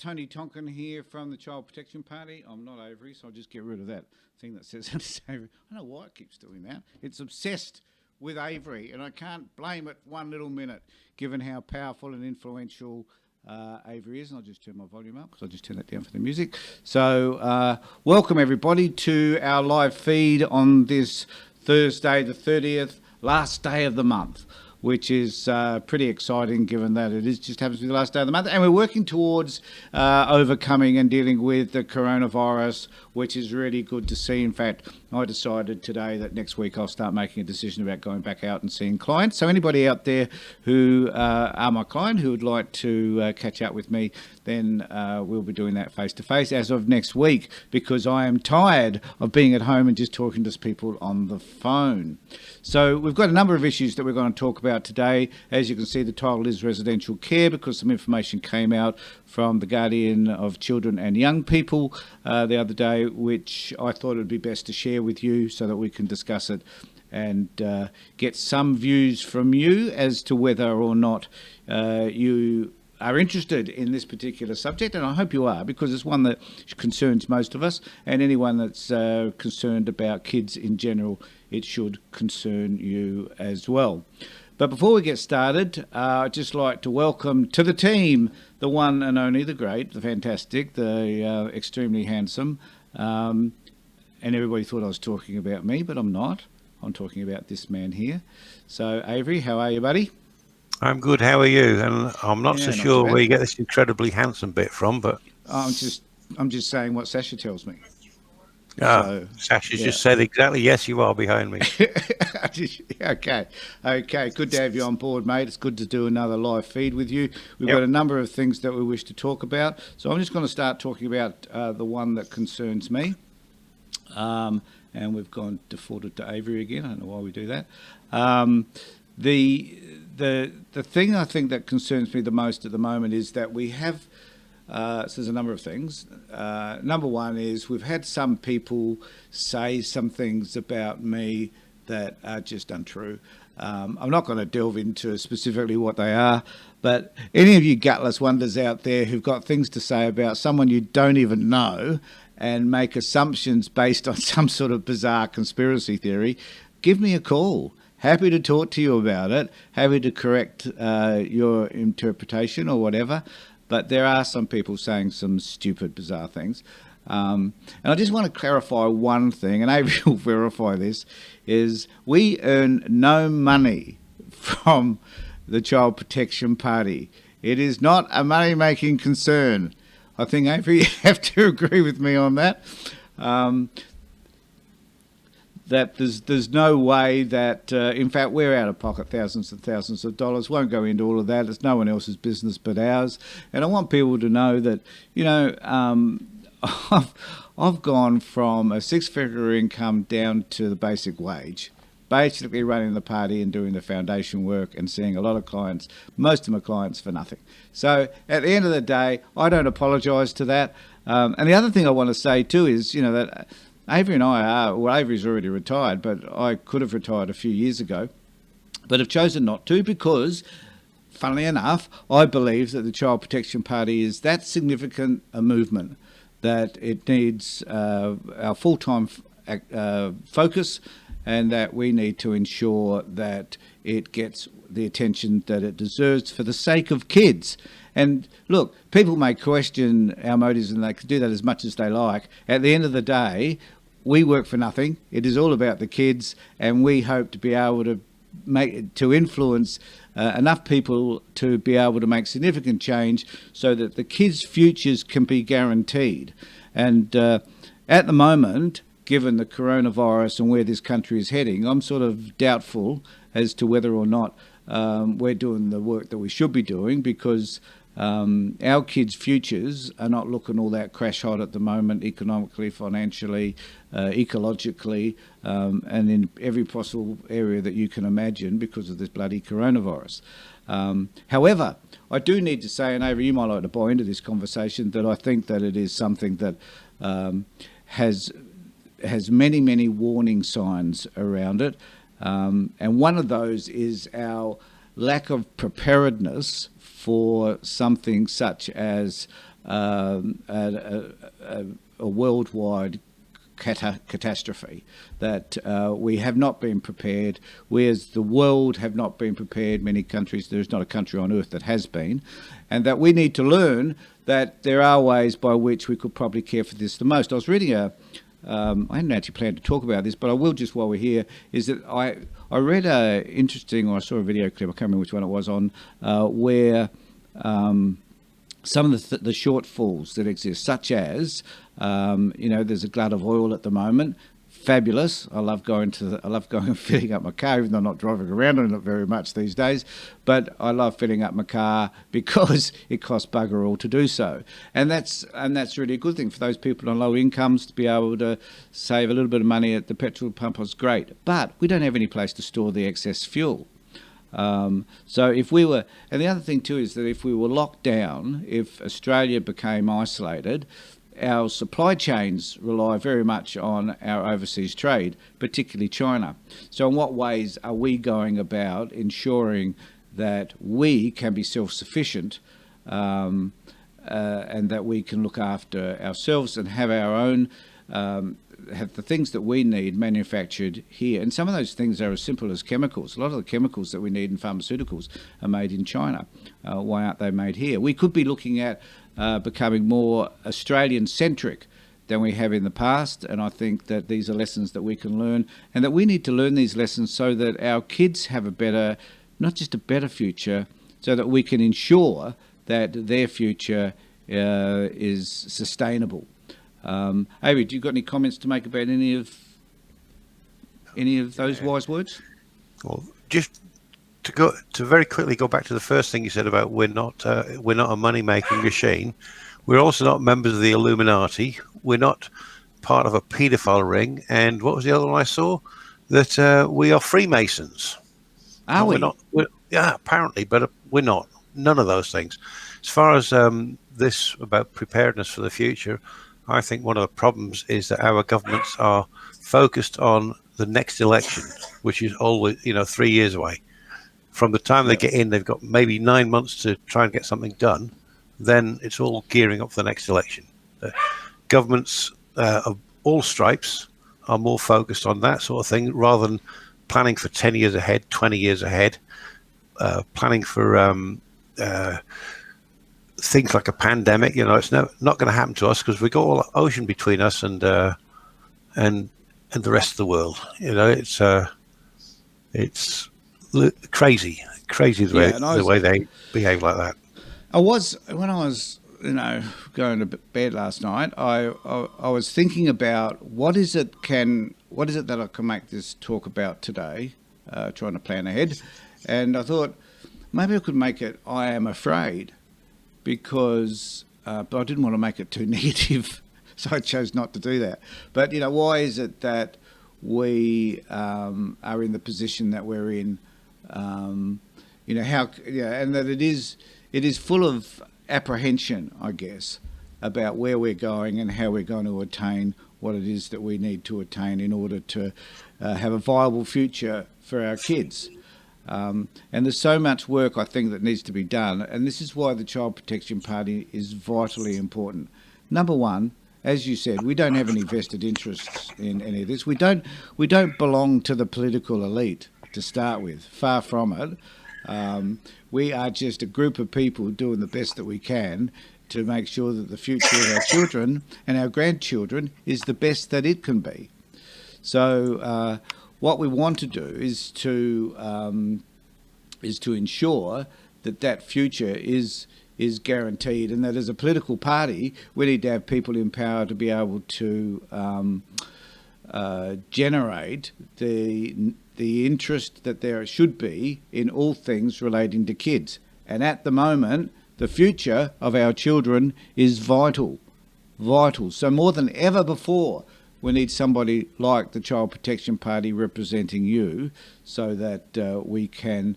Tony Tonkin here from the Child Protection Party. I'm not Avery, so I'll just get rid of that thing that says Avery. I don't know why it keeps doing that. It's obsessed with Avery, and I can't blame it one little minute, given how powerful and influential Avery is. And I'll just turn my volume up because I'll just turn that down for the music. So welcome everybody to our live feed on this Thursday the 30th, last day of the month, which is pretty exciting given that it is just happens to be the last day of the month. And we're working towards overcoming and dealing with the coronavirus, which is really good to see. In fact, I decided today that next week I'll start making a decision about going back out and seeing clients. So anybody out there who are my client who would like to catch up with me, then we'll be doing that face-to-face as of next week, because I am tired of being at home and just talking to people on the phone. So we've got a number of issues that we're going to talk about today. As you can see, the title is residential care, because some information came out from the Guardian of Children and Young People the other day, which I thought it would be best to share with you so that we can discuss it and get some views from you as to whether or not you are interested in this particular subject, and I hope you are, because it's one that concerns most of us, and anyone that's concerned about kids in general, it should concern you as well. But before we get started, I'd just like to welcome to the team the one and only, the great, the fantastic, the extremely handsome, and everybody thought I was talking about me, but I'm not. I'm talking about this man here. So, Avery, how are you, buddy? I'm good. How are you? And I'm not so not sure too bad. where you get this incredibly handsome bit from, but I'm just saying what Sasha tells me. Sasha's just said exactly, yes, you are behind me. Okay. Good to have you on board, mate. It's good to do another live feed with you. We've got a number of things that we wish to talk about. So I'm just going to start talking about the one that concerns me. And we've gone defaulted to Avery again. I don't know why we do that. The thing I think that concerns me the most at the moment is that we have, so there's a number of things. Number one is we've had some people say some things about me that are just untrue. I'm not going to delve into specifically what they are, but any of you gutless wonders out there who've got things to say about someone you don't even know and make assumptions based on some sort of bizarre conspiracy theory, give me a call. Happy to talk to you about it. Happy to correct your interpretation or whatever. But there are some people saying some stupid, bizarre things. And I just want to clarify one thing, and Avery will verify this, is we earn no money from the Child Protection Party. It is not a money-making concern. I think, Avery, you have to agree with me on that. That there's no way that, in fact, we're out of pocket thousands and thousands of dollars. Won't go into all of that. It's no one else's business but ours. And I want people to know that, you know, I've gone from a six-figure income down to the basic wage, basically running the party and doing the foundation work and seeing a lot of clients, most of my clients, for nothing. So at the end of the day, I don't apologise to that. And the other thing I want to say too is, you know, that Avery and I are, well, Avery's already retired, but I could have retired a few years ago, but have chosen not to because, funnily enough, I believe that the Child Protection Party is that significant a movement that it needs our full-time focus, and that we need to ensure that it gets the attention that it deserves for the sake of kids. And look, people may question our motives, and they can do that as much as they like. At the end of the day, we work for nothing. It is all about the kids, and we hope to be able to influence enough people to be able to make significant change so that the kids' futures can be guaranteed. And at the moment, given the coronavirus and where this country is heading, I'm sort of doubtful as to whether or not we're doing the work that we should be doing, because our kids' futures are not looking all that crash hot at the moment, economically, financially, ecologically, and in every possible area that you can imagine because of this bloody coronavirus. However, I do need to say, and Avery, you might like to buy into this conversation, that I think that it is something that has many, many warning signs around it. And one of those is our lack of preparedness for something such as a worldwide catastrophe, that we have not been prepared. We as the world have not been prepared. Many countries, there's not a country on earth that has been, and that we need to learn that there are ways by which we could probably care for this the most. I was reading I hadn't actually planned to talk about this, but I will just while we're here, is that I read I saw a video clip, I can't remember which one it was on, where some of the shortfalls that exist, such as, there's a glut of oil at the moment. Fabulous. I love going and filling up my car, even though I'm not driving around on it very much these days. But I love filling up my car because it costs bugger all to do so. And that's really a good thing for those people on low incomes to be able to save a little bit of money at the petrol pump is great. But we don't have any place to store the excess fuel. So if we were, and the other thing too is that if we were locked down, if Australia became isolated, our supply chains rely very much on our overseas trade, particularly China. So in what ways are we going about ensuring that we can be self-sufficient and that we can look after ourselves and have our own, have the things that we need manufactured here? And some of those things are as simple as chemicals. A lot of the chemicals that we need in pharmaceuticals are made in China. Why aren't they made here? We could be looking at becoming more Australian-centric than we have in the past, and I think that these are lessons that we can learn, and that we need to learn these lessons so that our kids have a better, not just a better future, so that we can ensure that their future is sustainable. Avery, do you got any comments to make about any of those wise words? Well, just to very quickly go back to the first thing you said about we're not a money-making machine. We're also not members of the Illuminati. We're not part of a paedophile ring. And what was the other one I saw? That we are Freemasons. Are we? We're not. Yeah, apparently, but we're not. None of those things. As far as this about preparedness for the future, I think one of the problems is that our governments are focused on the next election, which is always 3 years away. From the time they get in, they've got maybe 9 months to try and get something done. Then it's all gearing up for the next election. Governments of all stripes are more focused on that sort of thing rather than planning for 10 years ahead, 20 years ahead, planning for things like a pandemic. It's not going to happen to us because we've got all the ocean between us and the rest of the world. It's crazy the way they behave like that. When I was going to bed last night, I was thinking about what is it that I can make this talk about today, trying to plan ahead, and I thought maybe I could make it I am afraid, because but I didn't want to make it too negative, so I chose not to do that. But why is it that we are in the position that we're in? And that it is full of apprehension, I guess, about where we're going and how we're going to attain what it is that we need to attain in order to have a viable future for our kids. And there's so much work, I think, that needs to be done, and this is why the Child Protection Party is vitally important. Number one, as you said, we don't have any vested interests in any of this. We don't belong to the political elite to start with. Far from it. We are just a group of people doing the best that we can to make sure that the future of our children and our grandchildren is the best that it can be. So what we want to do is to ensure that future is guaranteed, and that as a political party, we need to have people in power to be able to generate the interest that there should be in all things relating to kids. And at the moment, the future of our children is vital. So more than ever before, we need somebody like the Child Protection Party representing you, so that we can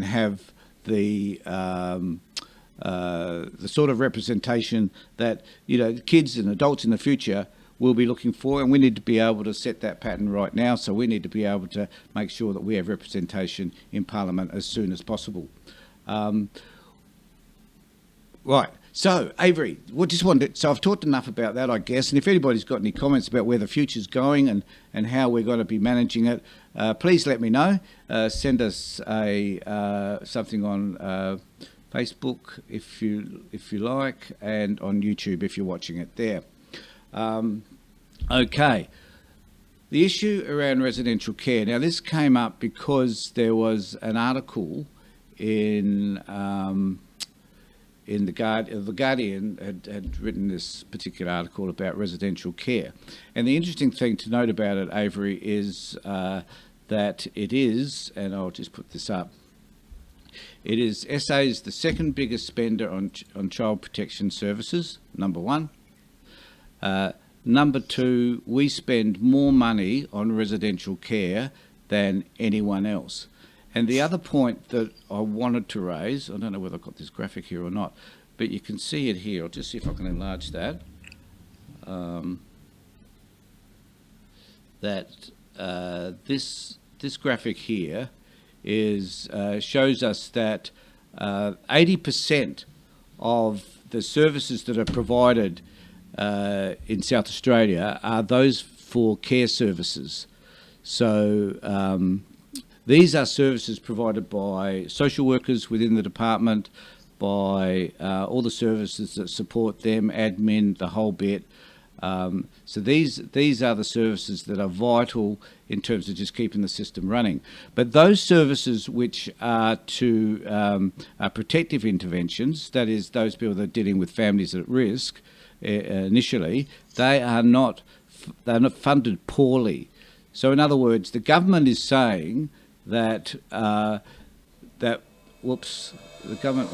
have the sort of representation that kids and adults in the future will be looking for, and we need to be able to set that pattern right now. So we need to be able to make sure that we have representation in Parliament as soon as possible. Right. So, Avery, so I've talked enough about that, I guess. And if anybody's got any comments about where the future's going and how we're going to be managing it, please let me know. Send us something on Facebook if you like, and on YouTube if you're watching it there. Okay. The issue around residential care. Now, this came up because there was an article in the Guardian had written this particular article about residential care. And the interesting thing to note about it, Avery, is that it is, and I'll just put this up, it is SA is the second biggest spender on child protection services, number one. Number two, we spend more money on residential care than anyone else. And the other point that I wanted to raise, I don't know whether I've got this graphic here or not, but you can see it here. I'll just see if I can enlarge that. This graphic here is shows us that 80% of the services that are provided in South Australia are those for care services. So these are services provided by social workers within the department, by all the services that support them, admin, the whole bit. So these are the services that are vital in terms of just keeping the system running. But those services which are to protective interventions, that is those people that are dealing with families at risk initially, they're not funded poorly. So in other words, the government is saying that the government,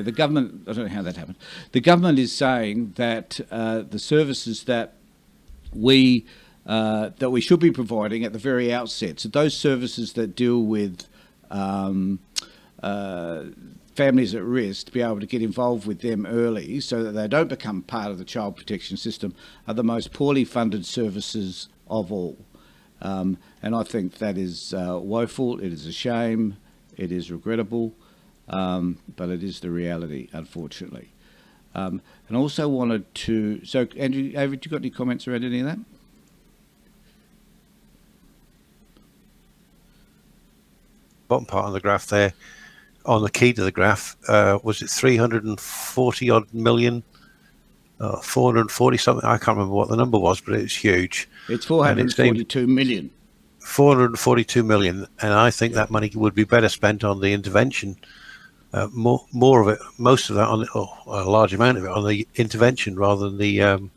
the government, I don't know how that happened. The government is saying that the services that we should be providing at the very outset, so those services that deal with families at risk, to be able to get involved with them early so that they don't become part of the child protection system, are the most poorly funded services of all. And I think that is woeful, it is a shame, it is regrettable, but it is the reality, unfortunately. And I also wanted to, so Andrew, have you got any comments around any of that? Bottom part of the graph there, on the key to the graph, was it 340 odd million, 440 something? I can't remember what the number was, but it's huge. It's 442 million. 442 million, and I think that money would be better spent on the intervention. More of it, most of that, a large amount of it, on the intervention rather than the, on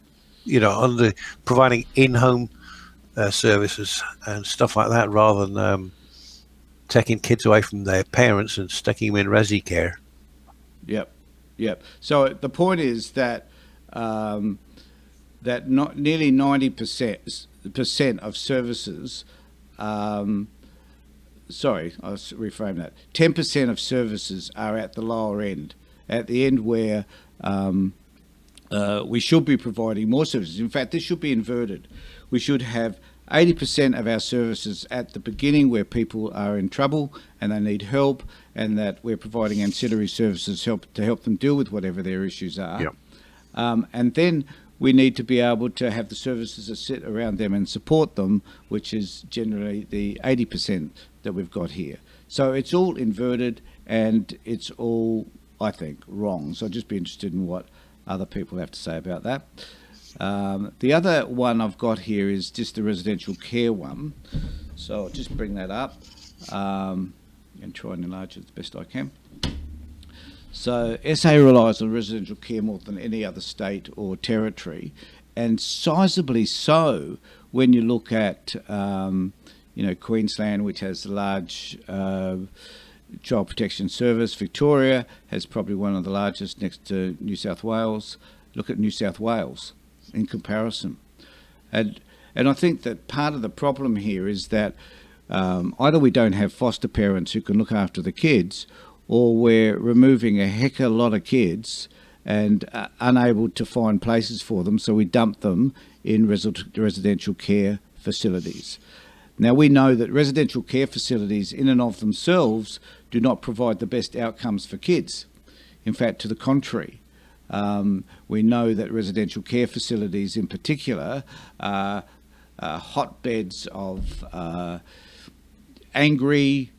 the providing in-home services and stuff like that, rather than taking kids away from their parents and sticking them in resi care. Yep. So the point is that that not nearly 90% of services. Sorry, I'll reframe that. 10% of services are at the lower end, at the end where we should be providing more services. In fact, this should be inverted. We should have 80% of our services at the beginning where people are in trouble and they need help, and that we're providing ancillary services to help them deal with whatever their issues are. Yep. And then we need to be able to have the services that sit around them and support them, which is generally the 80% that we've got here. So it's all inverted and it's all, I think, wrong. So I'd just be interested in what other people have to say about that. The other one I've got here is just the residential care one. So I'll just bring that up and try and enlarge it as best I can. So SA relies on residential care more than any other state or territory, and sizably so when you look at Queensland, which has a large child protection service. Victoria has probably one of the largest next to New South Wales. Look at New South Wales in comparison. And I think that part of the problem here is that either we don't have foster parents who can look after the kids, or we're removing a heck of a lot of kids and unable to find places for them, so we dump them in residential care facilities. Now, we know that residential care facilities in and of themselves do not provide the best outcomes for kids. In fact, to the contrary. We know that residential care facilities in particular are hotbeds of angry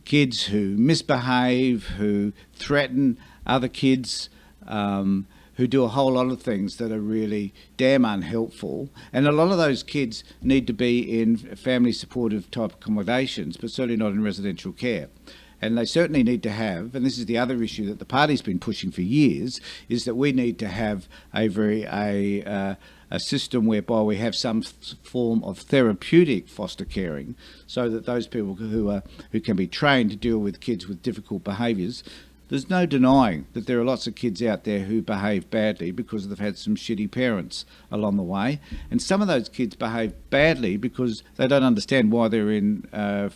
kids who misbehave, who threaten other kids, who do a whole lot of things that are really damn unhelpful. And a lot of those kids need to be in family supportive type accommodations, but certainly not in residential care. And they certainly need to have, and this is the other issue that the party's been pushing for years, is that we need to have a system whereby we have some form of therapeutic foster caring, so that those people who can be trained to deal with kids with difficult behaviours. There's no denying that there are lots of kids out there who behave badly because they've had some shitty parents along the way, and some of those kids behave badly because they don't understand why they're in a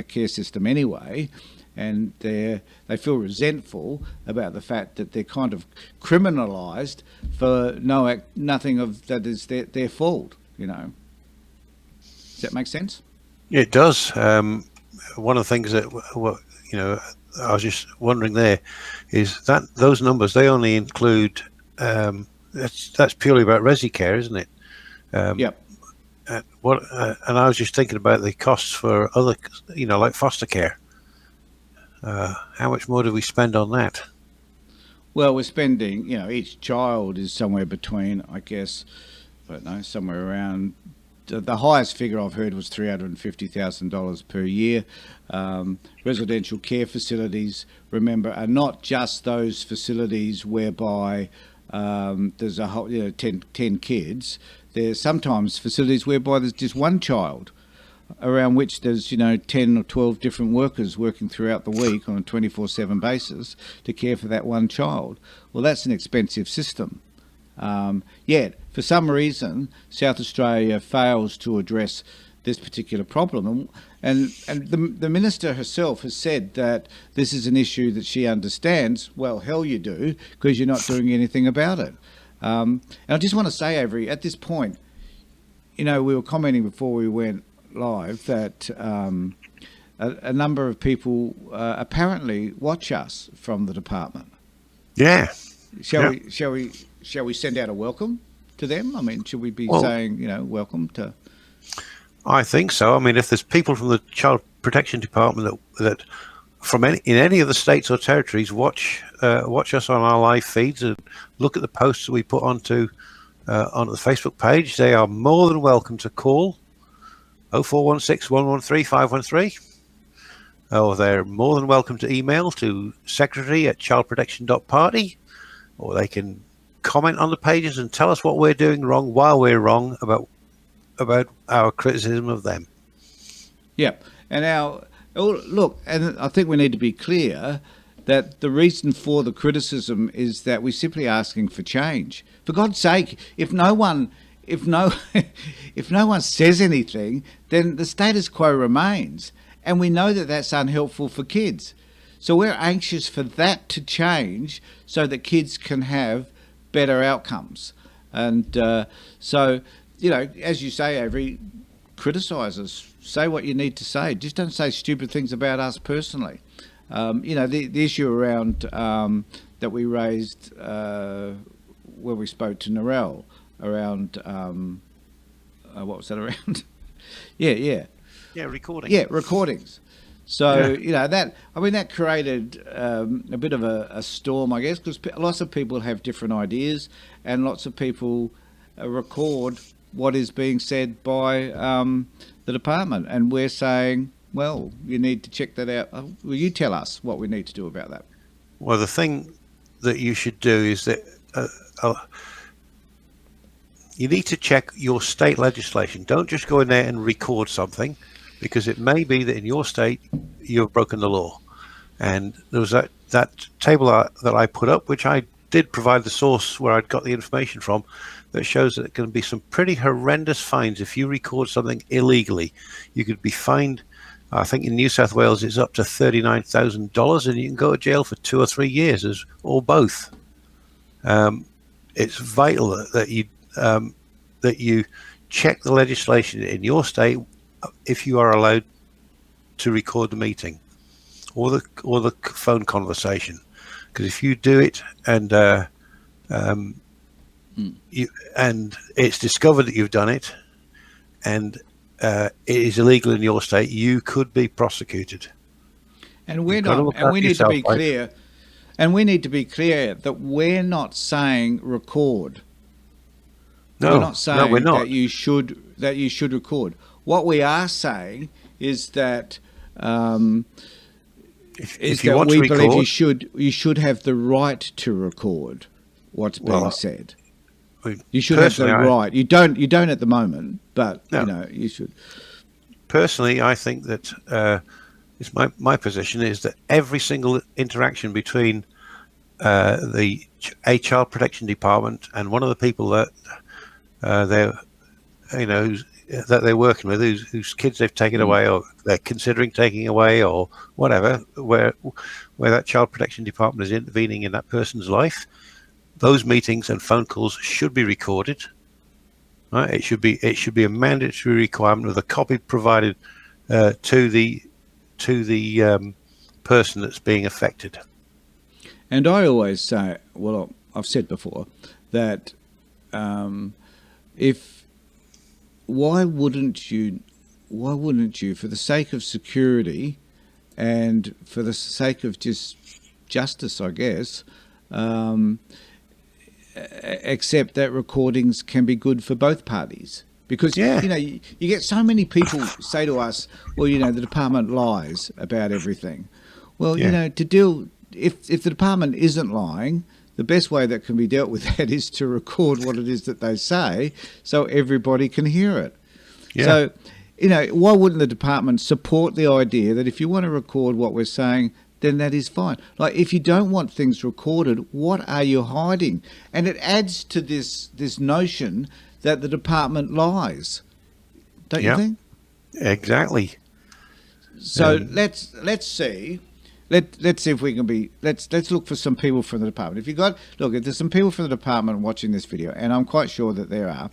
care system anyway, and they feel resentful about the fact that they're kind of criminalised for nothing of that is their fault. Does that make sense? Yeah, it does. One of the things that I was just wondering there is that those numbers, they only include that's purely about resi care, isn't it? Yep. And I was just thinking about the costs for other, like foster care. How much more do we spend on that? Well, we're spending, each child is somewhere between, I guess, I don't know, somewhere around, the highest figure I've heard was $350,000 per year. Residential care facilities, remember, are not just those facilities whereby there's a whole, 10 kids. There's sometimes facilities whereby there's just one child, around which there's 10 or 12 different workers working throughout the week on a 24/7 basis to care for that one child. Well, that's an expensive system. Yet, for some reason, South Australia fails to address this particular problem. And the Minister herself has said that this is an issue that she understands. Well, hell you do, because you're not doing anything about it. And I just want to say, Avery, at this point, we were commenting before we went live that a number of people apparently watch us from the department. Yeah. Shall we send out a welcome to them? I mean, should we be saying, welcome to? I think so. I mean, if there's people from the Child Protection Department that from in any of the states or territories watch us on our live feeds and look at the posts that we put onto the Facebook page, they are more than welcome to call 0416 113 513. Or they're more than welcome to email to secretary@childprotection.party, or they can comment on the pages and tell us what we're doing wrong while we're wrong about our criticism of them. Yep. And and I think we need to be clear that the reason for the criticism is that we're simply asking for change. For God's sake, if no one says anything, then the status quo remains. And we know that that's unhelpful for kids. So we're anxious for that to change so that kids can have better outcomes. And so, as you say, Avery, criticise us. Say what you need to say. Just don't say stupid things about us personally. The issue around that we raised where we spoke to Narelle around, what was that around? Yeah, recording. Yeah, recordings. So, that created a bit of a storm, I guess, because lots of people have different ideas and lots of people record what is being said by the department. And we're saying, well, you need to check that out. Will you tell us what we need to do about that? Well, the thing that you should do is that you need to check your state legislation. Don't just go in there and record something, because it may be that in your state you've broken the law. And there was that table that I put up, which I did provide the source where I'd got the information from, that shows that it can be some pretty horrendous fines if you record something illegally. You could be fined, I think in New South Wales it's up to $39,000, and you can go to jail for 2 or 3 years, or both. It's vital that you check the legislation in your state if you are allowed to record the meeting or the phone conversation. Because if you do it and and it's discovered that you've done it, and it is illegal in your state, you could be prosecuted. And we're You've got to not, look and we after need to yourself, be mate. clear, and we need to be clear that we're not saying record. No, We're not saying no, we're not. that you should record. What we are saying is that If you want we to believe record, you should have the right to record what's being Well, said. I mean, You should have the personally, right. You don't at the moment, but No. you know you should. personally, I think that it's my position is that every single interaction between a child protection department and one of the people that that they're working with, whose kids they've taken away or they're considering taking away or whatever, where that child protection department is intervening in that person's life, those meetings and phone calls should be recorded. Right? It should be a mandatory requirement with a copy provided to the person that's being affected. And I always say, well, I've said before that why wouldn't you, for the sake of security and for the sake of just justice, I guess, accept that recordings can be good for both parties? Because Yeah. you get so many people say to us, well, the department lies about everything. Well, Yeah. if the department isn't lying, the best way that can be dealt with that is to record what it is that they say so everybody can hear it. Yeah. So, why wouldn't the department support the idea that if you want to record what we're saying, then that is fine? Like, if you don't want things recorded, what are you hiding? And it adds to this notion that the department lies. Don't you Yeah. think? Exactly. So let's see. Let's see if we can be. Let's look for some people from the department. If there's some people from the department watching this video, and I'm quite sure that there are.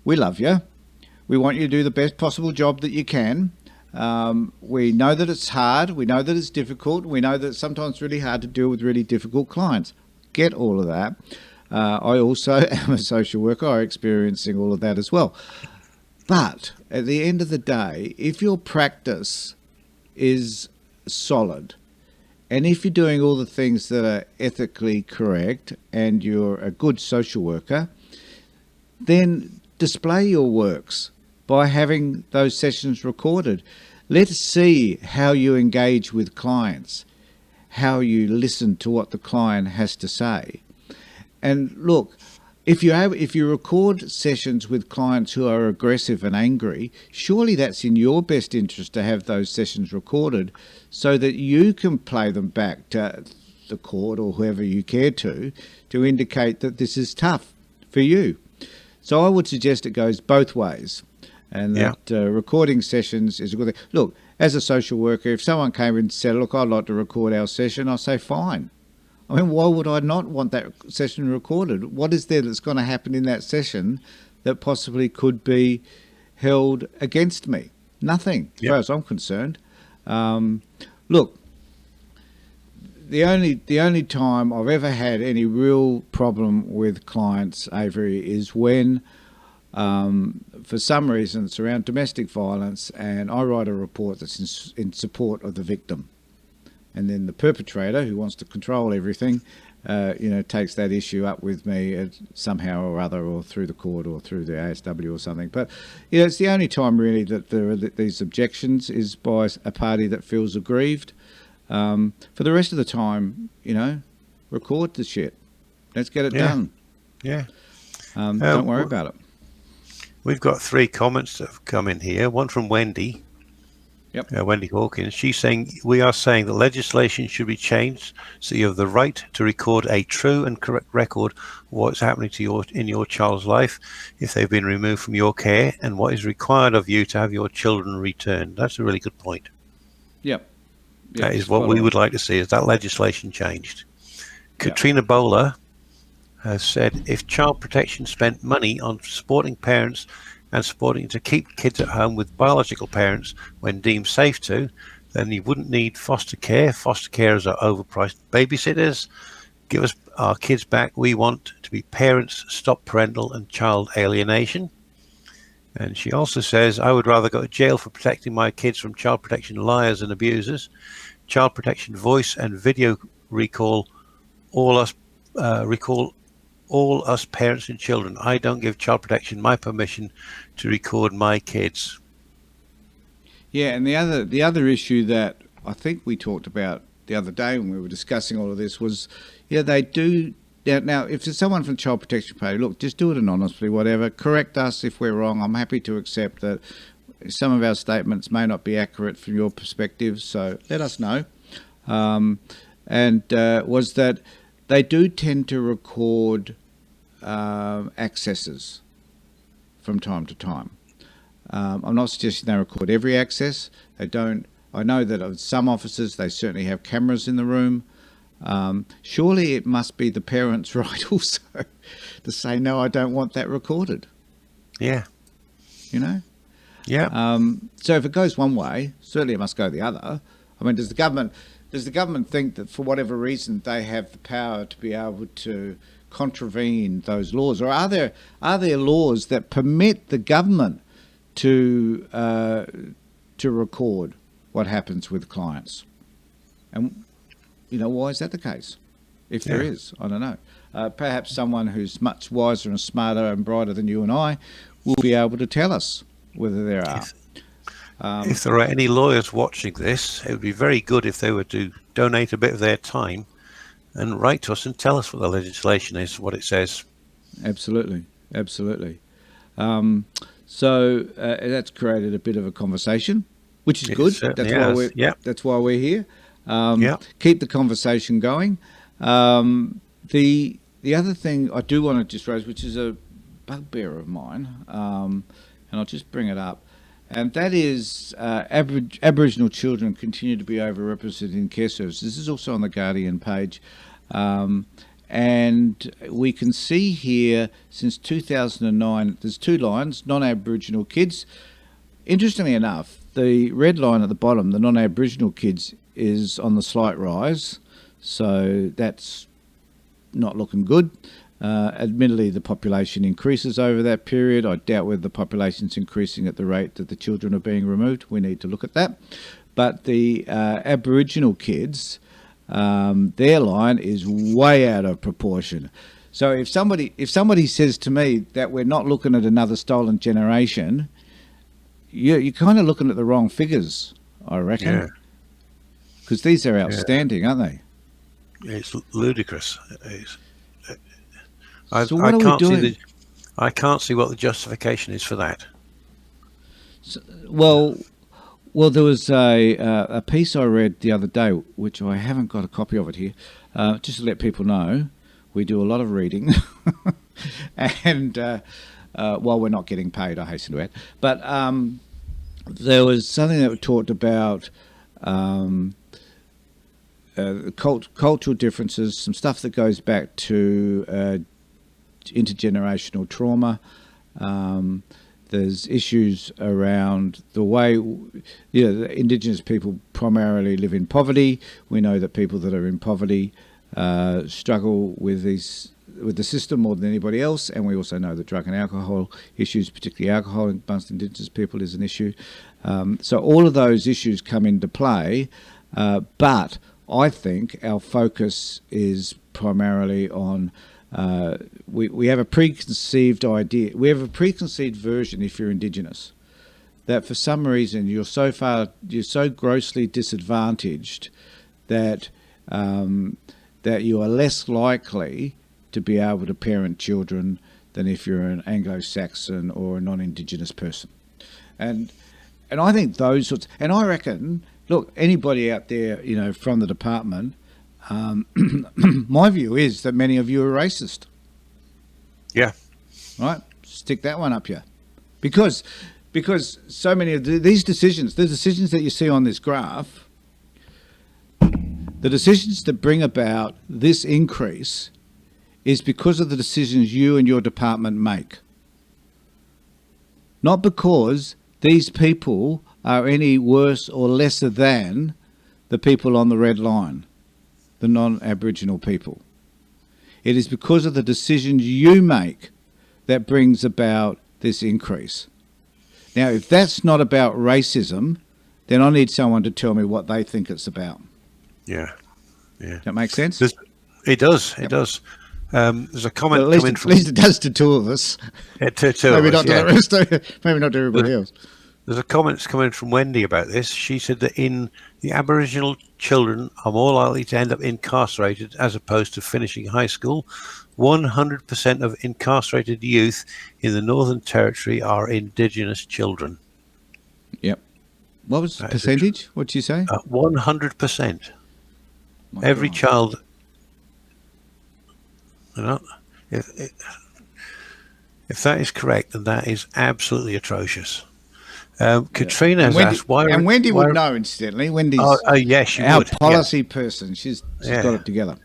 We love you. We want you to do the best possible job that you can. We know that it's hard. We know that it's difficult. We know that it's sometimes really hard to deal with really difficult clients. Get all of that. I also am a social worker. I'm experiencing all of that as well. But at the end of the day, if your practice is solid, and if you're doing all the things that are ethically correct and you're a good social worker, then display your works by having those sessions recorded. Let's see how you engage with clients, how you listen to what the client has to say. And look, if you record sessions with clients who are aggressive and angry, surely that's in your best interest to have those sessions recorded so that you can play them back to the court or whoever you care to indicate that this is tough for you. So I would suggest it goes both ways, and that recording sessions is a good thing. Look, as a social worker, if someone came and said, look, I'd like to record our session, I'll say, fine. I mean, why would I not want that session recorded? What is there that's going to happen in that session that possibly could be held against me? Nothing, as far as I'm concerned. Look, the only time I've ever had any real problem with clients, Avery, is when, for some reason, it's around domestic violence, and I write a report that's in support of the victim. And then the perpetrator, who wants to control everything, takes that issue up with me somehow or other, or through the court or through the ASW or something. But it's the only time really that there are these objections is by a party that feels aggrieved. For the rest of the time, record the shit. Let's get it done. Yeah. Don't worry about it. We've got 3 comments that have come in here. One from Wendy. Yep. Wendy Hawkins. She's saying, we are saying that legislation should be changed so you have the right to record a true and correct record of what's happening to in your child's life if they've been removed from your care and what is required of you to have your children returned. That's a really good point. Yep. That is what we would like to see, is that legislation changed. Katrina Bowler has said, if child protection spent money on supporting parents and supporting to keep kids at home with biological parents when deemed safe to, then you wouldn't need foster care. Foster carers are overpriced babysitters. Give us our kids back. We want to be parents, stop parental and child alienation. And she also says, I would rather go to jail for protecting my kids from child protection liars and abusers. Child protection voice and video recall all us parents and children. I don't give child protection my permission to record my kids. Yeah, and the other issue that I think we talked about the other day when we were discussing all of this was, they do. Now, if there's someone from Child Protection Party, look, just do it anonymously, whatever. Correct us if we're wrong. I'm happy to accept that some of our statements may not be accurate from your perspective, so let us know. Was that they do tend to record accesses from time to time. I'm not suggesting they record every access. They don't. I know that of some officers, they certainly have cameras in the room. Surely it must be the parents' right also to say, no, I don't want that recorded. Yeah. Yeah. So if it goes one way, certainly it must go the other. I mean, does the government think that for whatever reason they have the power to be able to contravene those laws, or are there laws that permit the government to record what happens with clients? And why is that the case? If there is, I don't know. Perhaps someone who's much wiser and smarter and brighter than you and I will be able to tell us whether there are. If there are any lawyers watching this, it would be very good if they were to donate a bit of their time and write to us and tell us what the legislation is, what it says. Absolutely. So that's created a bit of a conversation, which is good. That's why we're here. Keep the conversation going. The other thing I do want to just raise, which is a bugbear of mine, and I'll just bring it up, and that is Aboriginal children continue to be overrepresented in care services. This is also on the Guardian page. And we can see here since 2009, there's two lines, non-Aboriginal kids. Interestingly enough, the red line at the bottom, the non-Aboriginal kids, is on the slight rise. So that's not looking good. Admittedly, the population increases over that period. I doubt whether the population's increasing at the rate that the children are being removed. We need to look at that. But the Aboriginal kids, their line is way out of proportion. So if somebody says to me that we're not looking at another stolen generation, you're kind of looking at the wrong figures, I reckon. Yeah. Because these are outstanding, aren't they? It's ludicrous. So what are we doing? I can't see what the justification is for that. So, well, there was a piece I read the other day, which I haven't got a copy of it here, just to let people know, we do a lot of reading, and while we're not getting paid, I hasten to add. But there was something that talked about cultural differences, some stuff that goes back to intergenerational trauma. There's issues around the way, the Indigenous people primarily live in poverty. We know that people that are in poverty struggle with the system more than anybody else, and we also know that drug and alcohol issues, particularly alcohol amongst Indigenous people, is an issue. So all of those issues come into play, but I think our focus is primarily on we have a preconceived idea. We have a preconceived version, if you're Indigenous, that for some reason you're so grossly disadvantaged that that you are less likely to be able to parent children than if you're an Anglo-Saxon or a non-Indigenous person. And I think those sorts, and I reckon, look, anybody out there, from the department, my view is that many of you are racist. Yeah. Right? Stick that one up here. Because so many of these decisions, the decisions that you see on this graph, the decisions that bring about this increase is because of the decisions you and your department make. Not because these people are any worse or lesser than the people on the red line, the non-Aboriginal people. It is because of the decisions you make that brings about this increase. Now, if that's not about racism, then I need someone to tell me what they think it's about. Yeah. That makes sense? It does. It does. There's a comment Well, coming at least it does to two of us. Maybe not to the rest. Maybe not to everybody else. There's a comment coming from Wendy about this. She said that in the Aboriginal children are more likely to end up incarcerated as opposed to finishing high school. 100% of incarcerated youth in the Northern Territory are Indigenous children. Yep. What was the percentage? What did you say? 100%. Every child. You know, if that is correct, then that is absolutely atrocious. Katrina has asked why. And Wendy would know, incidentally. Wendy's yes, she our would. policy person. She's got it together.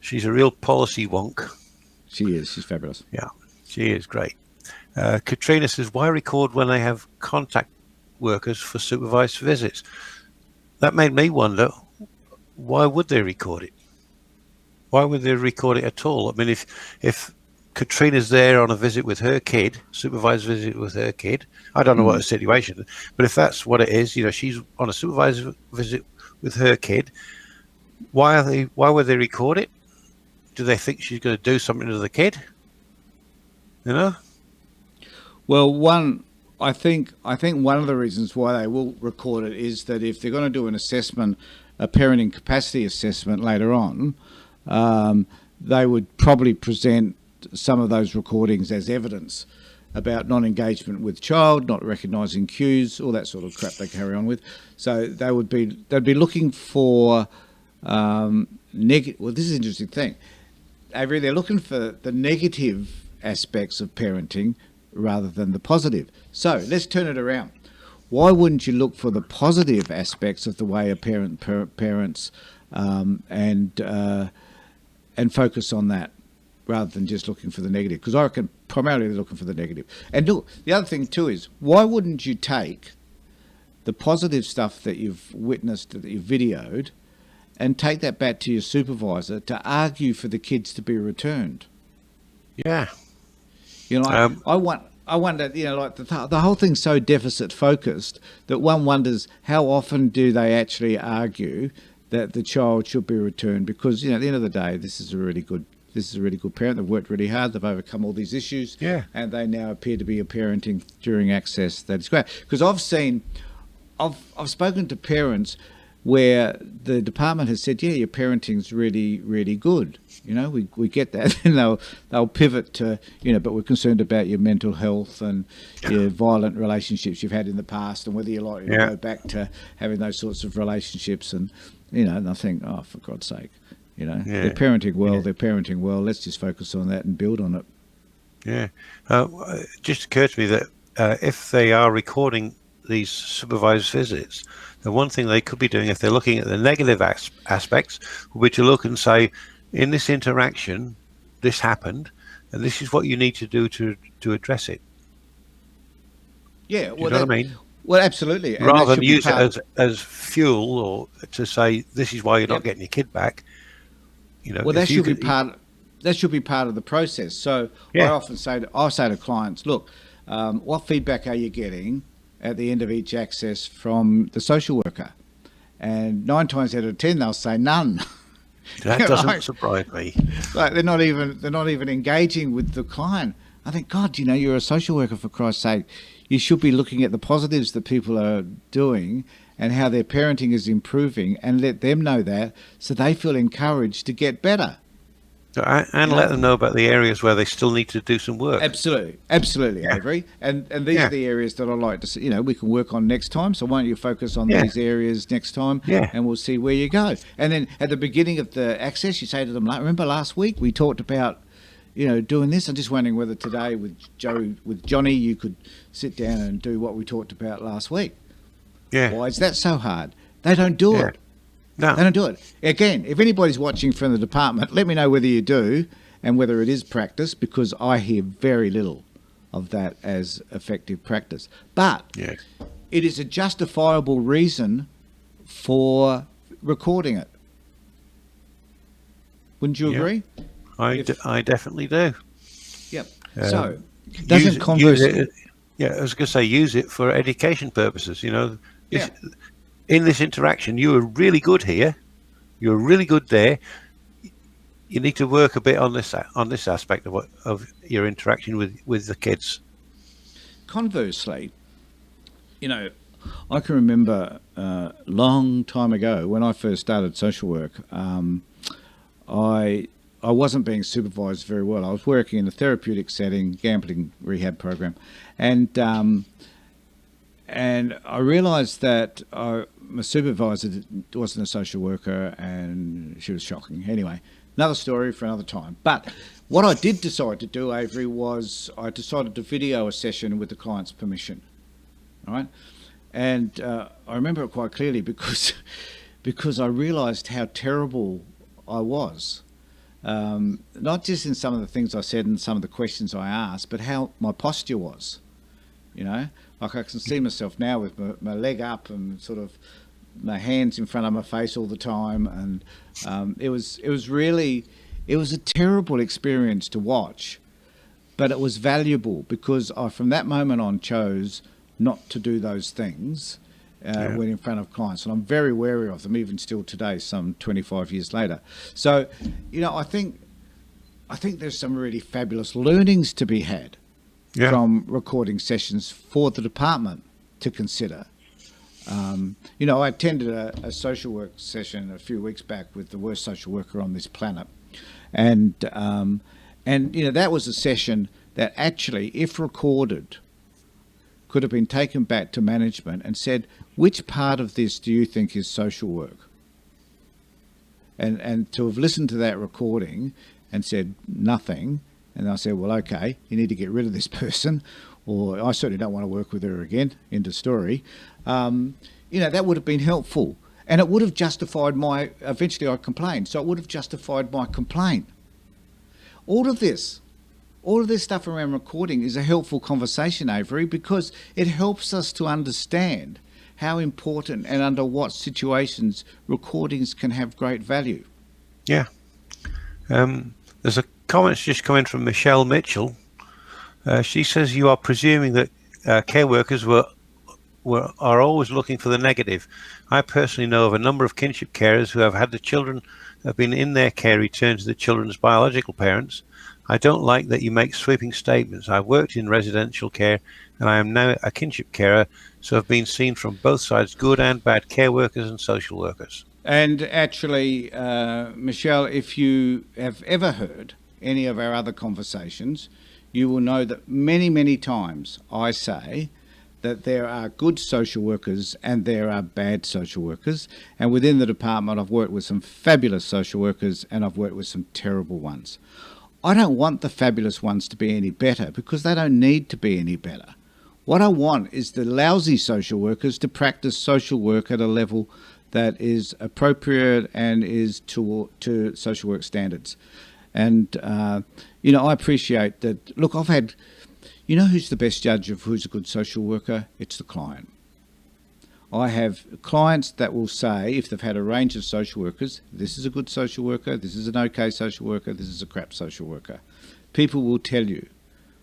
She's a real policy wonk. She is. She's fabulous. Yeah, she is great. Katrina says, why record when they have contact workers for supervised visits? That made me wonder, why would they record it? Why would they record it at all? I mean, if Katrina's there on a visit with her kid, supervised visit with her kid, I don't know what the situation is, but if that's what it is, you know, she's on a supervised visit with her kid, why would they record it? Do they think she's going to do something to the kid? You know? Well, I think one of the reasons why they will record it is that if they're going to do an assessment, a parenting capacity assessment later on, they would probably present some of those recordings as evidence about non-engagement with child, not recognising cues, all that sort of crap they carry on with. So they'd be looking for negative. Well, this is an interesting thing, Avery. They're looking for the negative aspects of parenting rather than the positive. So let's turn it around. Why wouldn't you look for the positive aspects of the way a parent parents and focus on that rather than just looking for the negative? Because I reckon primarily they're looking for the negative. And look, the other thing too is, why wouldn't you take the positive stuff that you've witnessed, that you've videoed, and take that back to your supervisor to argue for the kids to be returned? Yeah. You know, I wonder, you know, like the whole thing's so deficit focused that one wonders how often do they actually argue that the child should be returned? Because, you know, at the end of the day, this is a really good parent. They've worked really hard. They've overcome all these issues. Yeah. And they now appear to be a parenting during access that is great. Because I've spoken to parents where the department has said, yeah, your parenting's really, really good. You know, we get that. And they'll pivot to, you know, but we're concerned about your mental health and your violent relationships you've had in the past and whether you're likely to go back to having those sorts of relationships. And, you know, and I think, oh, for God's sake, you know, they're parenting well, they're parenting well. Let's just focus on that and build on it. Yeah. It just occurred to me that if they are recording these supervised visits, the one thing they could be doing if they're looking at the negative aspects would be to look and say, in this interaction, this happened, and this is what you need to do to address it. Yeah, well, you know what I mean? Well, absolutely. And rather than use it as fuel or to say this is why you're not getting your kid back. You know, well, that should be part. That should be part of the process. So I often say to clients, look, what feedback are you getting at the end of each access from the social worker? And 9 times out of 10, they'll say none. That doesn't surprise me. Like they're not even engaging with the client. I think, God, you know, you're a social worker, for Christ's sake. You should be looking at the positives that people are doing and how their parenting is improving, and let them know that so they feel encouraged to get better. And let them know about the areas where they still need to do some work. Absolutely, Avery. And these are the areas that I'd like to see, you know, we can work on next time. So why don't you focus on these areas next time, and we'll see where you go. And then at the beginning of the access, you say to them, remember last week we talked about, you know, doing this. I'm just wondering whether today with Johnny, you could sit down and do what we talked about last week. Yeah. Why is that so hard? They don't do it. No. They don't do it. Again, if anybody's watching from the department, let me know whether you do and whether it is practice, because I hear very little of that as effective practice. But it is a justifiable reason for recording it. Wouldn't you Yeah. agree? I definitely do. Yep. Um, So, use doesn't it- use conversely... it- yeah, I was going to say, use it for education purposes. You know, Yeah. in this interaction, you were really good here. You were really good there. You need to work a bit on this aspect of your interaction with the kids. Conversely, you know, I can remember a long time ago when I first started social work, I wasn't being supervised very well. I was working in a therapeutic setting, gambling rehab program, and I realised that my supervisor wasn't a social worker, and she was shocking. Anyway, another story for another time. But what I did decide to do, Avery, was I decided to video a session with the client's permission. All right, and I remember it quite clearly because I realised how terrible I was. Not just in some of the things I said and some of the questions I asked, but how my posture was. You know, like I can see myself now with my leg up and sort of my hands in front of my face all the time, and it was a terrible experience to watch, but it was valuable because I, from that moment on, chose not to do those things when in front of clients, and I'm very wary of them, even still today, some 25 years later. So, you know, I think there's some really fabulous learnings to be had from recording sessions for the department to consider. You know, I attended a social work session a few weeks back with the worst social worker on this planet, and you know, that was a session that actually, if recorded, could have been taken back to management and said, which part of this do you think is social work? And to have listened to that recording and said nothing, and I said, well, okay, you need to get rid of this person, or I certainly don't want to work with her again, end of story. You know, that would have been helpful. And it would have justified eventually I complained, so it would have justified my complaint. All of this stuff around recording is a helpful conversation, Avery, because it helps us to understand how important and under what situations recordings can have great value. Yeah. There's a comment just coming from Michelle Mitchell. She says you are presuming that care workers are always looking for the negative. I personally know of a number of kinship carers who have had the children that have been in their care return to the children's biological parents. I don't like that you make sweeping statements. I've worked in residential care and I am now a kinship carer, so I've been seen from both sides, good and bad care workers and social workers. And actually, Michelle, if you have ever heard any of our other conversations, you will know that many, many times I say that there are good social workers and there are bad social workers. And within the department, I've worked with some fabulous social workers and I've worked with some terrible ones. I don't want the fabulous ones to be any better because they don't need to be any better. What I want is the lousy social workers to practice social work at a level that is appropriate and is to social work standards. And, you know, I appreciate that. Look, I've had, you know who's the best judge of who's a good social worker? It's the client. I have clients that will say, if they've had a range of social workers, this is a good social worker, this is an okay social worker, this is a crap social worker. People will tell you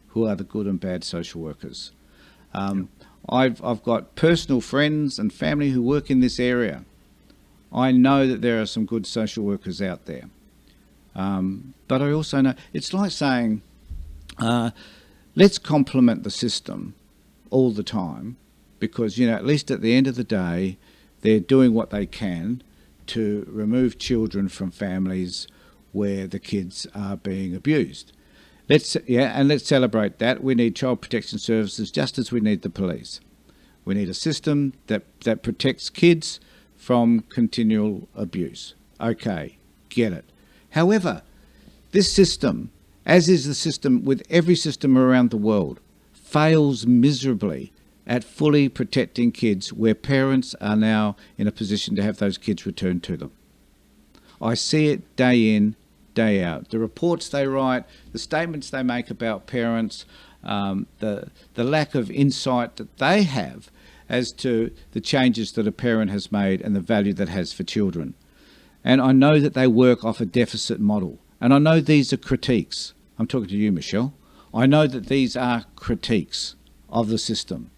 who are the good and bad social workers. I've got personal friends and family who work in this area. I know that there are some good social workers out there. But I also know, it's like saying, let's compliment the system all the time, because, you know, at least at the end of the day, they're doing what they can to remove children from families where the kids are being abused. Let's celebrate that. We need child protection services just as we need the police. We need a system that protects kids from continual abuse. Okay, get it. However, this system, as is the system with every system around the world, fails miserably at fully protecting kids where parents are now in a position to have those kids returned to them. I see it day in, day out. The reports they write, the statements they make about parents, the lack of insight that they have as to the changes that a parent has made and the value that has for children. And I know that they work off a deficit model. And I know these are critiques. I'm talking to you, Michelle. I know that these are critiques of the system.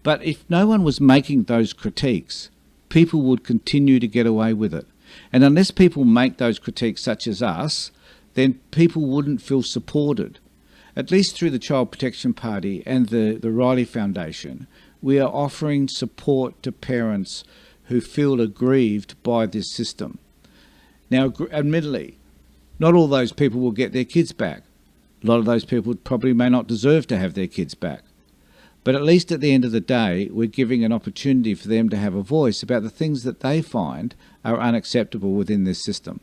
But if no one was making those critiques, people would continue to get away with it. And unless people make those critiques, such as us, then people wouldn't feel supported. At least through the Child Protection Party and the Riley Foundation, we are offering support to parents who feel aggrieved by this system. Now, admittedly, not all those people will get their kids back. A lot of those people probably may not deserve to have their kids back. But at least at the end of the day, we're giving an opportunity for them to have a voice about the things that they find are unacceptable within this system.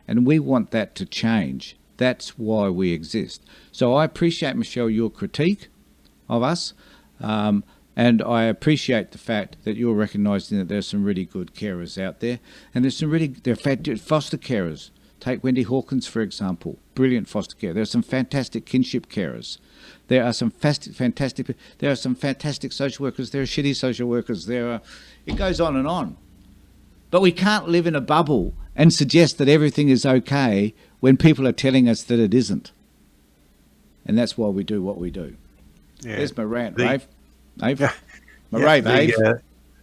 And we want that to change. That's why we exist. So I appreciate, Michelle, your critique of us. And I appreciate the fact that you're recognising that there's some really good carers out there. And there's some there are foster carers. Take Wendy Hawkins, for example. Brilliant foster care. There are some fantastic kinship carers. There are some fantastic social workers. There are shitty social workers. It goes on and on. But we can't live in a bubble and suggest that everything is okay when people are telling us that it isn't. And that's why we do what we do. Yeah. There's my rant, Rave.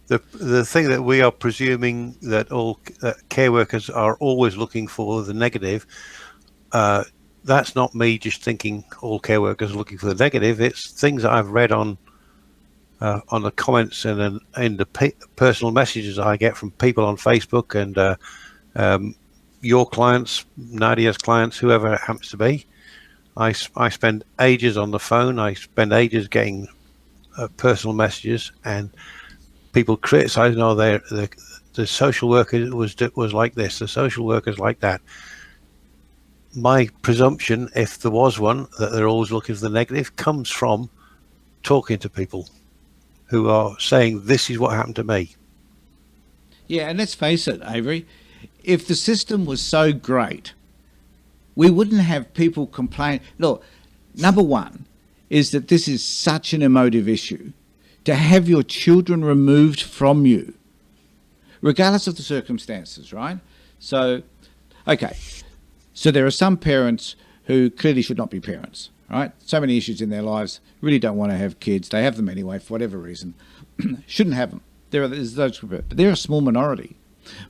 The thing that we are presuming that all care workers are always looking for the negative, that's not me just thinking all care workers are looking for the negative. It's things that I've read on the comments and in the personal messages I get from people on Facebook and your clients, Nadia's clients, whoever it happens to be. I spend ages on the phone. I spend ages getting personal messages and people criticizing, oh, the social worker was like this, the social worker's like that. My presumption, if there was one, that they're always looking for the negative, comes from talking to people who are saying, this is what happened to me. Yeah, and let's face it, Avery, if the system was so great, we wouldn't have people complain. Look, number one is that this is such an emotive issue. To have your children removed from you, regardless of the circumstances, right? So, okay. So there are some parents who clearly should not be parents, right? So many issues in their lives, really don't want to have kids. They have them anyway for whatever reason. Shouldn't have them. There's those, but they're a small minority.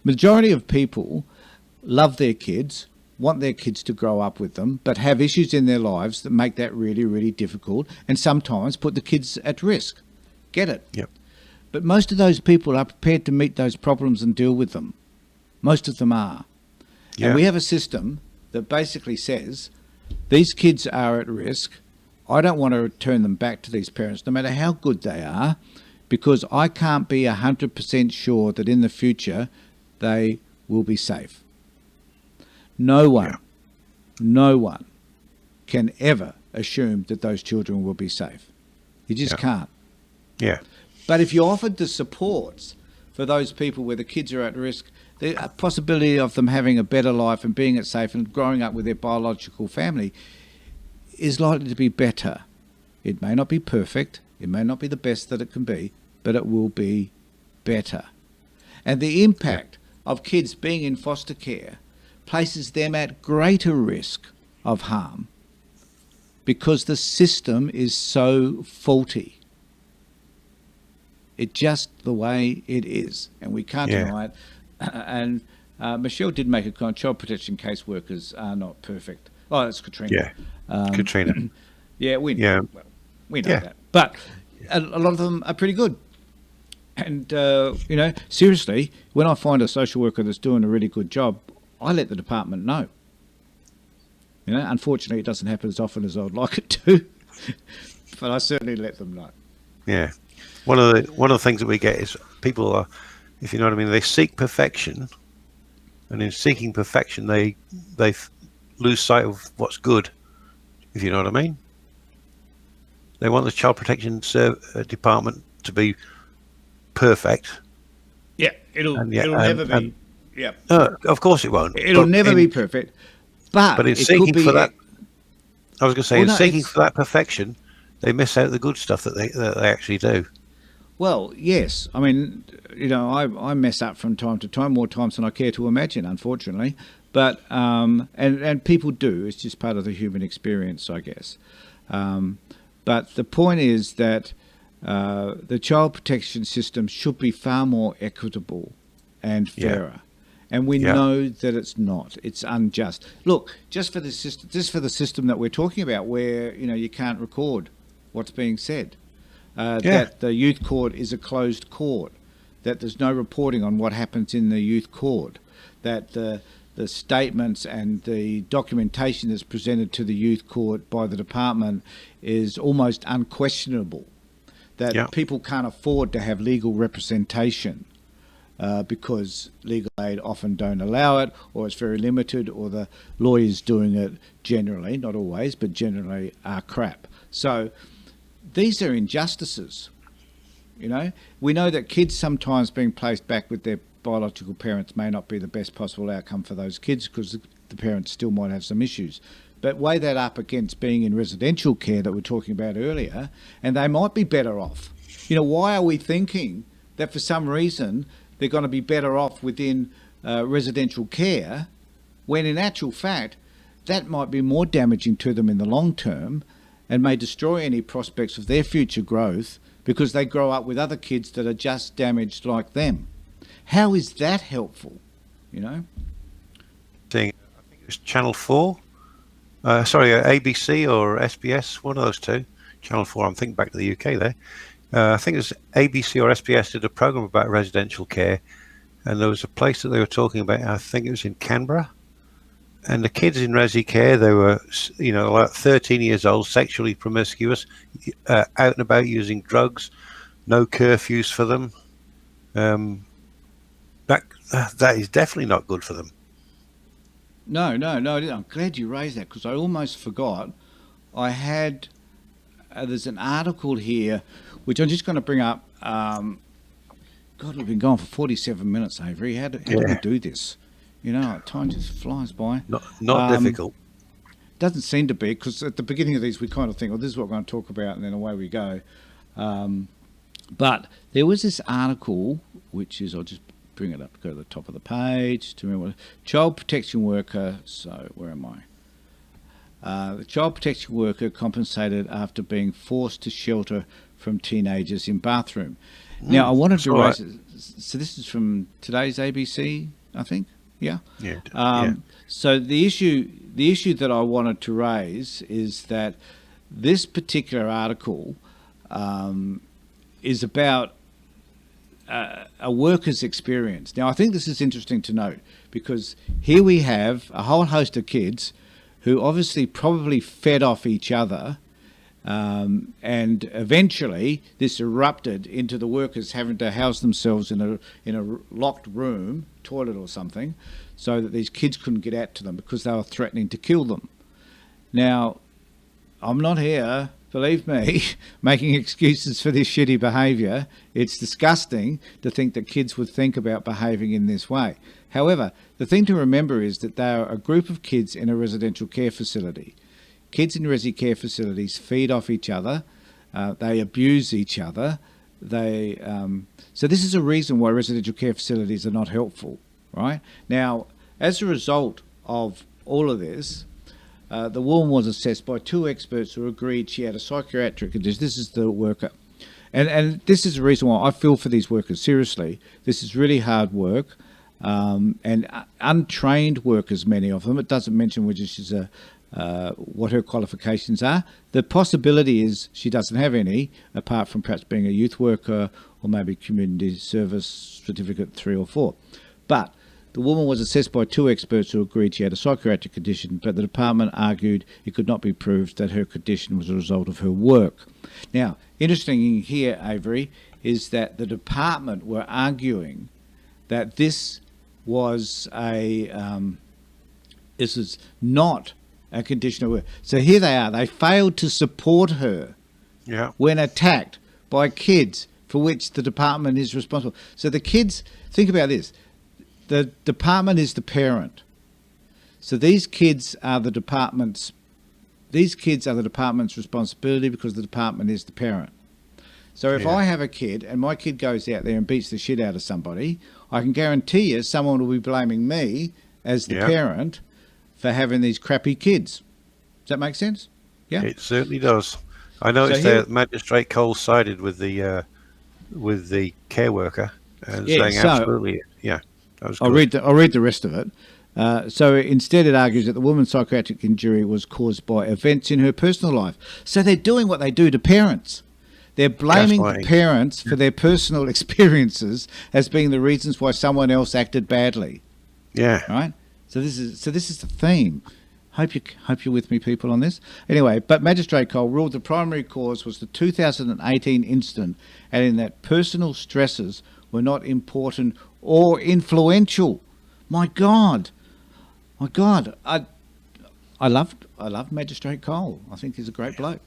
Majority of people love their kids, want their kids to grow up with them, but have issues in their lives that make that really, really difficult and sometimes put the kids at risk. Get it? Yep. But most of those people are prepared to meet those problems and deal with them. Most of them are. Yeah. And we have a system that basically says, these kids are at risk. I don't want to return them back to these parents, no matter how good they are, because I can't be 100% sure that in the future they will be safe. No one can ever assume that those children will be safe. You just can't. Yeah. But if you offered the supports for those people where the kids are at risk, the possibility of them having a better life and being safe and growing up with their biological family is likely to be better. It may not be perfect. It may not be the best that it can be, but it will be better. And the impact of kids being in foster care places them at greater risk of harm because the system is so faulty. It's just the way it is, and we can't deny it. And Michelle did make a comment, child protection caseworkers are not perfect. Oh, that's Katrina. Yeah, Katrina. Yeah, we know that. But a lot of them are pretty good. And, seriously, when I find a social worker that's doing a really good job, I let the department know. Unfortunately, it doesn't happen as often as I would like it to, but I certainly let them know. Yeah. One of the things that we get is people are, if you know what I mean, they seek perfection, and in seeking perfection, they lose sight of what's good, if you know what I mean. They want the child protection department to be perfect. Yeah, it'll never be. Yeah, of course it won't. It'll never be perfect. But in seeking for that, I was going to say, in seeking for that perfection, they miss out the good stuff that they actually do. Well, yes. I mean, I mess up from time to time, more times than I care to imagine, unfortunately. But and people do. It's just part of the human experience, I guess. But the point is that the child protection system should be far more equitable and fairer. And we know that it's not. It's unjust. Look, just for the system that we're talking about, where you can't record what's being said, that the youth court is a closed court, that there's no reporting on what happens in the youth court, that the statements and the documentation that's presented to the youth court by the department is almost unquestionable, that people can't afford to have legal representation. Because legal aid often don't allow it, or it's very limited, or the lawyers doing it generally, not always, but generally are crap. So these are injustices. We know that kids sometimes being placed back with their biological parents may not be the best possible outcome for those kids, because the parents still might have some issues. But weigh that up against being in residential care that we were talking about earlier, and they might be better off. Why are we thinking that for some reason they're going to be better off within residential care, when in actual fact that might be more damaging to them in the long term and may destroy any prospects of their future growth, because they grow up with other kids that are just damaged like them? How is that helpful? I think it was Channel 4, ABC or SBS, one of those two. Channel 4, I'm thinking back to the UK there. I think it was ABC or SBS did a program about residential care, and there was a place that they were talking about. I think it was in Canberra, and the kids in resi care, they were, like 13 years old, sexually promiscuous, out and about using drugs, no curfews for them. That is definitely not good for them. No. I'm glad you raised that, because I almost forgot. I had there's an article here, which I'm just going to bring up. God, we've been going for 47 minutes, Avery. How do we do this? Time just flies by. Not difficult. Doesn't seem to be, because at the beginning of these we kind of think, this is what we're going to talk about, and then away we go. But there was this article, which is, I'll just bring it up, go to the top of the page to remember. Child protection worker. So where am I? The child protection worker compensated after being forced to shelter from teenagers in bathroom. Now, I wanted to raise. So this is from today's ABC, I think. Yeah. So the issue that I wanted to raise is that this particular article is about a worker's experience. Now, I think this is interesting to note, because here we have a whole host of kids who obviously probably fed off each other, and eventually this erupted into the workers having to house themselves in a locked room, toilet or something, so that these kids couldn't get out to them because they were threatening to kill them. Now, I'm not here, believe me, making excuses for this shitty behaviour. It's disgusting to think that kids would think about behaving in this way. However, the thing to remember is that they are a group of kids in a residential care facility. Kids in resi care facilities feed off each other. They abuse each other. So this is a reason why residential care facilities are not helpful, right? Now, as a result of all of this, the woman was assessed by two experts who agreed she had a psychiatric condition. This is the worker. And this is the reason why I feel for these workers. Seriously, this is really hard work. And untrained workers, many of them. It doesn't mention what her qualifications are. The possibility is she doesn't have any, apart from perhaps being a youth worker or maybe community service certificate 3 or 4. But the woman was assessed by two experts who agreed she had a psychiatric condition, but the department argued it could not be proved that her condition was a result of her work. Now, interesting here, Avery, is that the department were arguing that this was this is not a condition of work. So here they are. They failed to support her when attacked by kids for which the department is responsible. So the kids, think about this. The department is the parent. So these kids are the department's responsibility, because the department is the parent. So if Yeah. I have a kid and my kid goes out there and beats the shit out of somebody, I can guarantee you someone will be blaming me as the Yeah. parent for having these crappy kids. Does that make sense? Yeah. It certainly does. I noticed here- that Magistrate Cole sided with the care worker and Yeah, saying so- absolutely, yeah, that was I'll good. read the rest of it. So instead, it argues that the woman's psychiatric injury was caused by events in her personal life. So they're doing what they do to parents. They're blaming Gaslighting. parents for their personal experiences as being the reasons why someone else acted badly. Yeah, Right? So this is the theme. Hope you're with me, people, on this. Anyway, but Magistrate Cole ruled the primary cause was the 2018 incident, adding that personal stresses were not important or influential. My God, I love Magistrate Cole. I think he's a great bloke.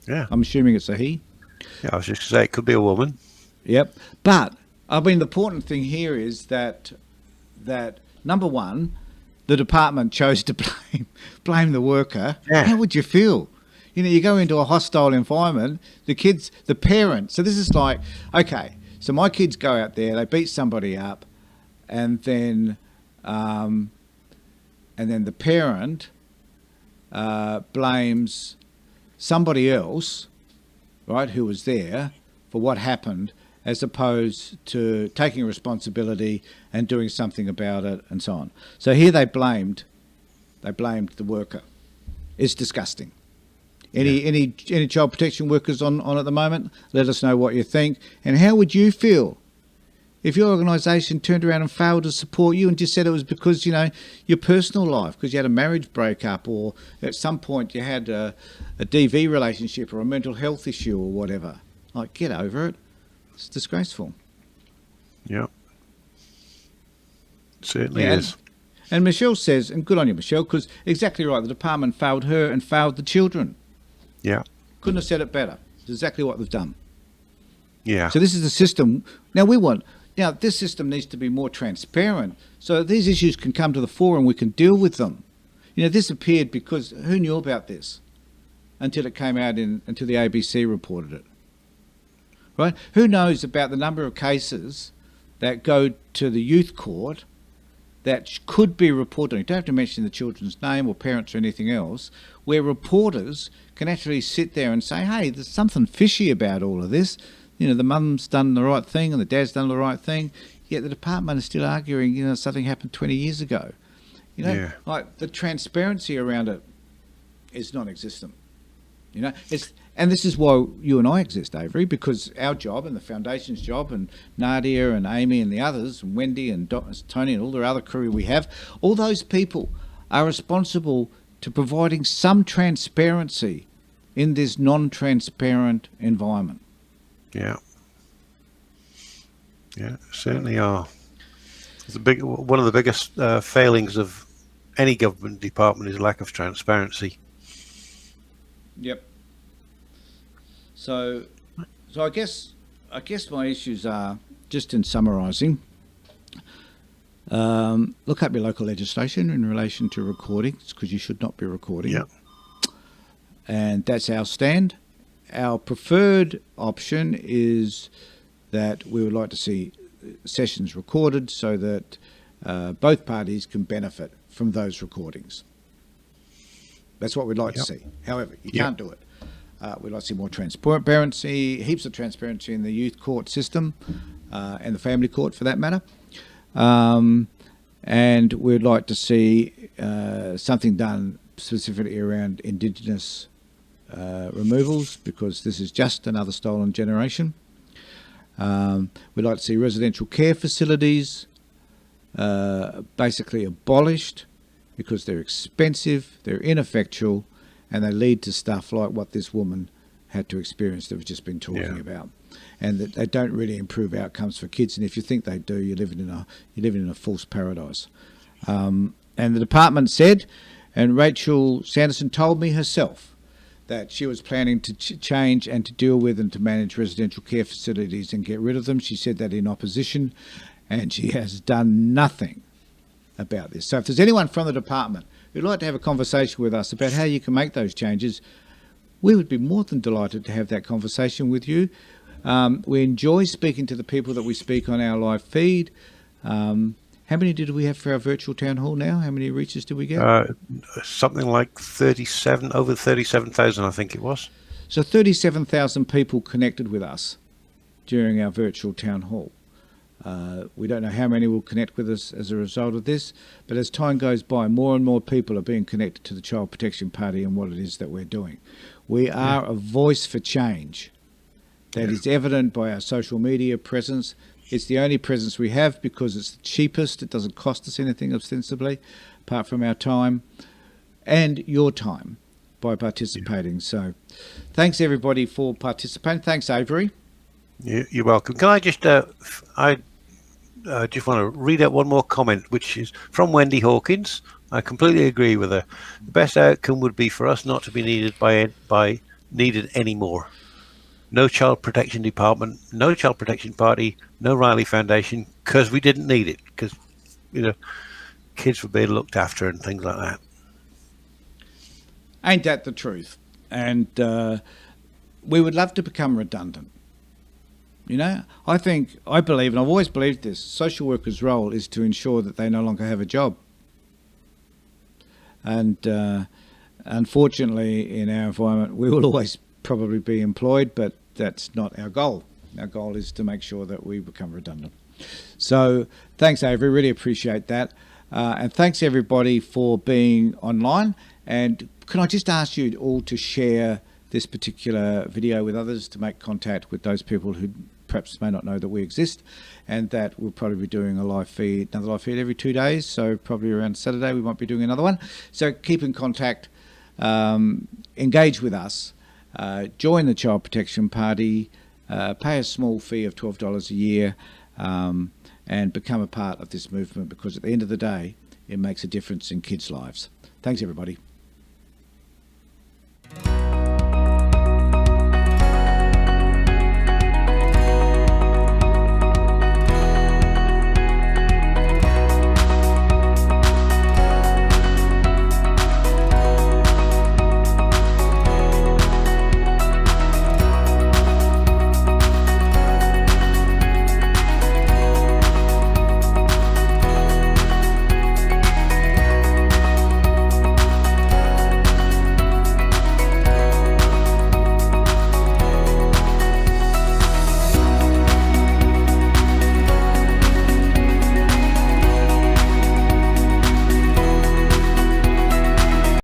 yeah, I'm assuming it's a he. yeah. I was just gonna say it could be a woman. Yep. But I mean, the important thing here is that number one, the department chose to blame the worker. Yeah. How would you feel? You know, you go into a hostile environment. The parent. So this is like, okay. So my kids go out there, they beat somebody up, and then the parent blames somebody else, right, who was there for what happened, as opposed to taking responsibility and doing something about it, and so on. So here they blamed the worker. It's disgusting. Any child protection workers on at the moment? Let us know what you think, and how would you feel if your organisation turned around and failed to support you and just said it was because, you know, your personal life, because you had a marriage breakup, or at some point you had a DV relationship or a mental health issue or whatever. Like, get over it. It's disgraceful. Yeah, certainly Yeah, is. And Michelle says, and good on you, Michelle, because exactly right, the department failed her and failed the children. Yeah, Couldn't have said it better. It's exactly what they've done. yeah, So this is the system. Now this system needs to be more transparent, so these issues can come to the fore and we can deal with them. You know, this appeared because who knew about this until it came out until the ABC reported it, right? Who knows about the number of cases that go to the youth court that could be reported? You don't have to mention the children's name or parents or anything else, where reporters can actually sit there and say, hey, there's something fishy about all of this. You know, the mum's done the right thing and the dad's done the right thing, yet the department is still arguing, you know, something happened 20 years ago. You know, Yeah. like the transparency around it is non-existent. You know, and this is why you and I exist, Avery, because our job and the foundation's job, and Nadia and Amy and the others, and Wendy and Tony and all the other crew we have, all those people are responsible to providing some transparency in this non-transparent environment. yeah, yeah. Certainly are. It's one of the biggest failings of any government department is lack of transparency. Yep. So I guess my issues are, just in summarising, look up your local legislation in relation to recordings, because you should not be recording. Yeah. And that's our stand. Our preferred option is that we would like to see sessions recorded so that both parties can benefit from those recordings. That's what we'd like to see. However, you can't do it. We'd like to see more transparency, heaps of transparency in the youth court system and the family court for that matter. And we'd like to see something done specifically around Indigenous removals, because this is just another stolen generation. We'd like to see residential care facilities basically abolished, because they're expensive, they're ineffectual, and they lead to stuff like what this woman had to experience that we've just been talking about, and that they don't really improve outcomes for kids. And if you think they do, you're living in a false paradise. And the department said, and Rachel Sanderson told me herself, that she was planning to change and to deal with and to manage residential care facilities and get rid of them. She said that in opposition, and she has done nothing about this. So if there's anyone from the department who'd like to have a conversation with us about how you can make those changes, we would be more than delighted to have that conversation with you. We enjoy speaking to the people that we speak on our live feed. How many did we have for our virtual town hall now? How many reaches did we get? Something like 37, over 37,000, I think it was. So 37,000 people connected with us during our virtual town hall. We don't know how many will connect with us as a result of this, but as time goes by, more and more people are being connected to the Child Protection Party and what it is that we're doing. We are a voice for change. That is evident by our social media presence. It's the only presence we have because it's the cheapest. It doesn't cost us anything ostensibly, apart from our time and your time by participating. So thanks everybody for participating. Thanks, Avery. You're welcome. Can I just, I just want to read out one more comment, which is from Wendy Hawkins. I completely agree with her. The best outcome would be for us not to be needed by needed anymore. No Child Protection Department, no Child Protection Party, no Riley Foundation, because we didn't need it, because, you know, kids were being looked after and things like that. Ain't that the truth? And we would love to become redundant. You know, I believe, and I've always believed this, social workers' role is to ensure that they no longer have a job. And unfortunately, in our environment, we will always probably be employed, but that's not our goal. Our goal is to make sure that we become redundant. So thanks, Avery. Really appreciate that. And thanks, everybody, for being online. And can I just ask you all to share this particular video with others to make contact with those people who perhaps may not know that we exist, and that we'll probably be doing a live feed, another live feed every 2 days. So probably around Saturday, we might be doing another one. So keep in contact, engage with us. Join the Child Protection Party, pay a small fee of $12 a year, and become a part of this movement, because at the end of the day, it makes a difference in kids' lives. Thanks, everybody.